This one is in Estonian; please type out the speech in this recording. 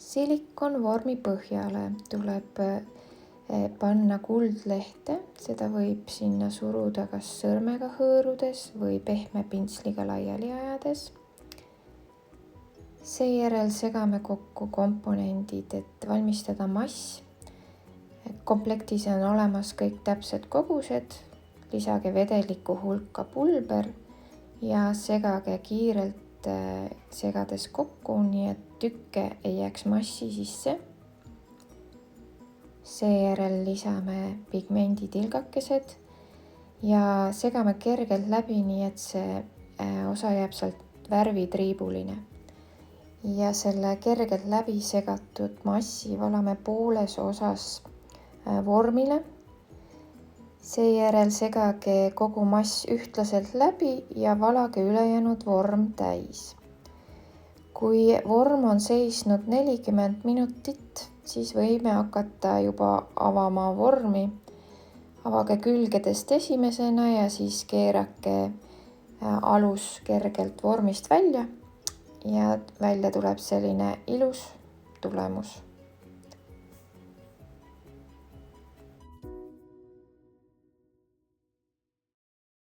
Silikonvormi põhjale tuleb panna kuldlehte, seda võib sinna suruda kas sõrmega hõõrudes või pehme pintsliga laiali ajades. Seejärel segame kokku komponendid, et valmistada mass. Komplektis on olemas kõik täpsed kogused, lisage vedeliku hulka pulber ja segage kiirelt segades kokku, nii et tükke ei jääks massi sisse. Seejärel lisame pigmenditilgakesed ja segame kergelt läbi, nii et see osa jääb sealt värvitriibuline. Ja selle kergelt läbi segatud massi valame pooles osas vormile. Seejärel segage kogu mass ühtlaselt läbi ja valage ülejäänud vorm täis. Kui vorm on seisnud 40 minutit, siis võime hakata juba avama vormi. Avage külgedest esimesena ja siis keerake alus kergelt vormist välja ja välja tuleb selline ilus tulemus.